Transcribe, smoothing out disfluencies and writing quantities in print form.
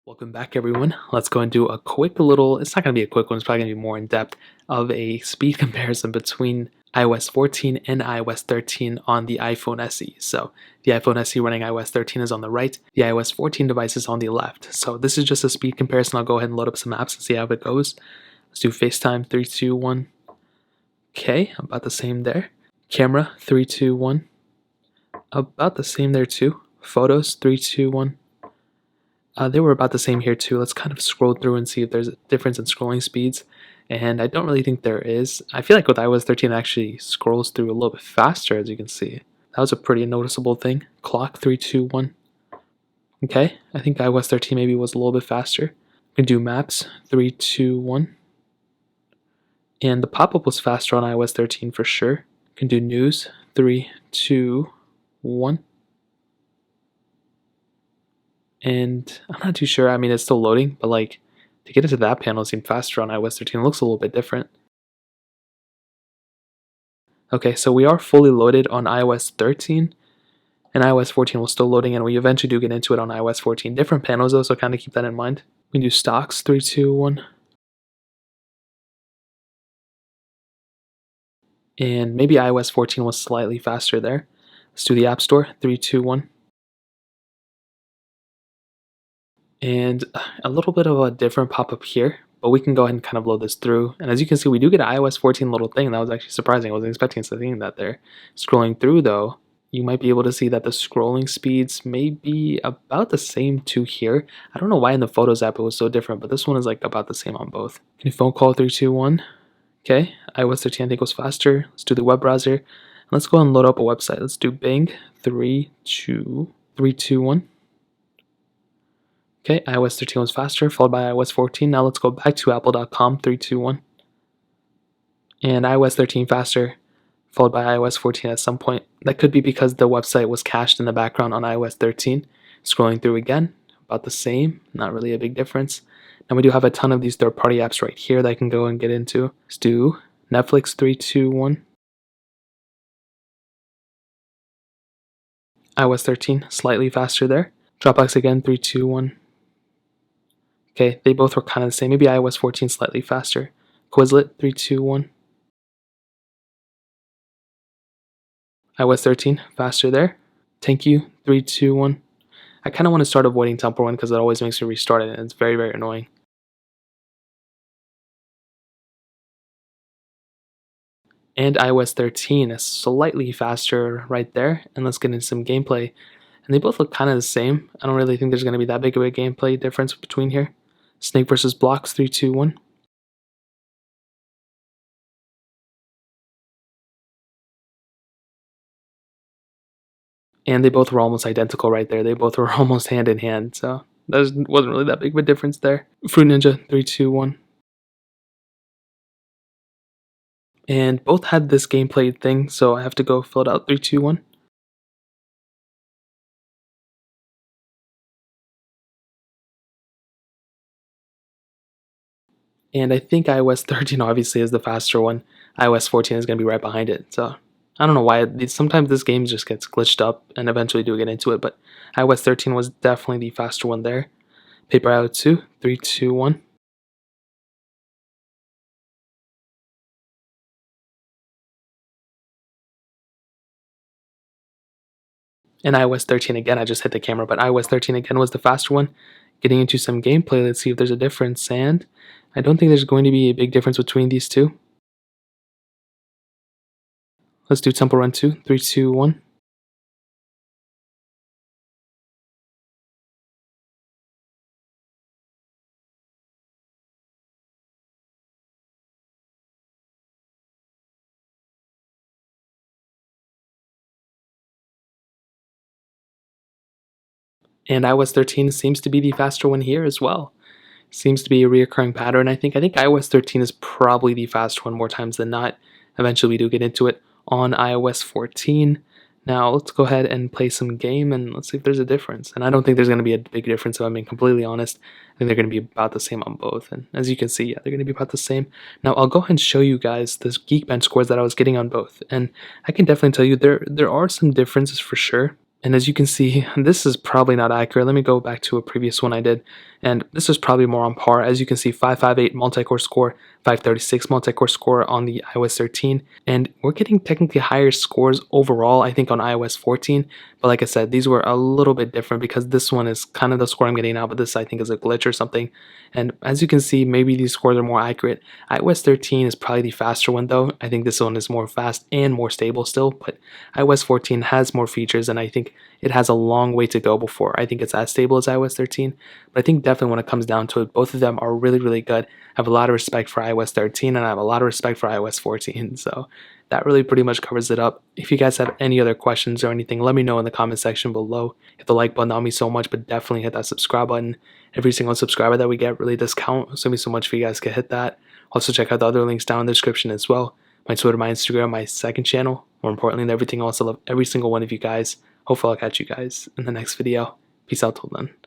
Welcome back, everyone. Let's go and do a quick little, it's not going to be a quick one, it's probably going to be more in depth, of a speed comparison between iOS 14 and iOS 13 on the iPhone SE. So the iPhone SE running iOS 13 is on the right, the iOS 14 device is on the left. So this is just a speed comparison. I'll go ahead and load up some apps and see how it goes. Let's do FaceTime, 3, 2, 1. Okay, about the same there. Camera, 3, 2, 1. About the same there too. Photos, 3, 2, 1. They were about the same here too. Let's kind of scroll through and see if there's a difference in scrolling speeds. And I don't really think there is. I feel like with iOS 13 it actually scrolls through a little bit faster, as you can see. That was a pretty noticeable thing. Clock, 3, 2, 1. Okay, I think iOS 13 maybe was a little bit faster. We can do maps, 3, 2, 1. And the pop-up was faster on iOS 13 for sure. We can do news, 3, 2, 1. And I'm not too sure. I mean, it's still loading, but like to get into that panel seemed faster on iOS 13. It looks a little bit different. Okay, so we are fully loaded on iOS 13, and iOS 14 was still loading, and we eventually do get into it on iOS 14. Different panels though, so kind of keep that in mind. We can do stocks, 3, 2, 1. And maybe iOS 14 was slightly faster there. Let's do the App Store, 3, 2, 1. And a little bit of a different pop-up here, but we can go ahead and kind of load this through. And as you can see, we do get an iOS 14 little thing. That was actually surprising. I wasn't expecting to see that there. Scrolling through though, you might be able to see that the scrolling speeds may be about the same to here. I don't know why in the Photos app it was so different, but this one is like about the same on both. Can you phone call, 3, 2, 1? Okay, iOS 13 I think was faster. Let's do the web browser. And let's go and load up a website. Let's do Bing, 3, 2, 1. Okay, iOS 13 was faster, followed by iOS 14. Now let's go back to apple.com, 3, 2, 1. And iOS 13 faster, followed by iOS 14 at some point. That could be because the website was cached in the background on iOS 13. Scrolling through again, about the same, not really a big difference. Now we do have a ton of these third-party apps right here that I can go and get into. Let's do Netflix, 3, 2, 1. iOS 13, slightly faster there. Dropbox again, 3, 2, 1. Okay, they both were kind of the same. Maybe iOS 14 slightly faster. Quizlet, 3, 2, 1. iOS 13, faster there. Thank you, 3, 2, 1. I kind of want to start avoiding Temple Run because it always makes me restart it, and it's very, very annoying. And iOS 13 is slightly faster right there. And let's get into some gameplay. And they both look kind of the same. I don't really think there's going to be that big of a gameplay difference between here. Snake versus Blocks, 3, 2, 1. And they both were almost identical right there. They both were almost hand in hand. So there wasn't really that big of a difference there. Fruit Ninja, 3, 2, 1. And both had this gameplay thing, so I have to go fill it out, 3, 2, 1. And I think iOS 13 obviously is the faster one. iOS 14 is going to be right behind it. So I don't know why. Sometimes this game just gets glitched up and eventually do get into it. But iOS 13 was definitely the faster one there. Paper IO 2, 3, 2, 1. And iOS 13 again, I just hit the camera, but iOS 13 again was the faster one. Getting into some gameplay, let's see if there's a difference. And I don't think there's going to be a big difference between these two. Let's do Temple Run 2, 3, 2, 1. And iOS 13 seems to be the faster one here as well. Seems to be a reoccurring pattern. I think iOS 13 is probably the faster one more times than not. Eventually we do get into it on iOS 14. Now let's go ahead and play some game and let's see if there's a difference. And I don't think there's going to be a big difference if I'm being completely honest. I think they're going to be about the same on both. And as you can see, yeah, they're going to be about the same. Now I'll go ahead and show you guys this Geekbench scores that I was getting on both. And I can definitely tell you there are some differences for sure. And as you can see, this is probably not accurate. Let me go back to a previous one I did, and this is probably more on par. As you can see, 558 multi-core score, 536 multi-core score on the iOS 13, and we're getting technically higher scores overall, I think, on iOS 14. But like I said, these were a little bit different because this one is kind of the score I'm getting now, but this I think is a glitch or something. And as you can see, maybe these scores are more accurate. iOS 13 is probably the faster one though. I think this one is more fast and more stable still, but iOS 14 has more features, and I think it has a long way to go before I think it's as stable as iOS 13. But I think definitely when it comes down to it, both of them are really, really good. I have a lot of respect for iOS 13, and I have a lot of respect for iOS 14. So that really pretty much covers it up. If you guys have any other questions or anything, let me know in the comment section below. Hit the like button, that would mean so much, but definitely hit that subscribe button. Every single subscriber that we get really does count, so it means so much for you guys to hit that. Also check out the other links down in the description as well. My Twitter, my Instagram, my second channel. More importantly than everything else, I love every single one of you guys. Hopefully I'll catch you guys in the next video. Peace out till then.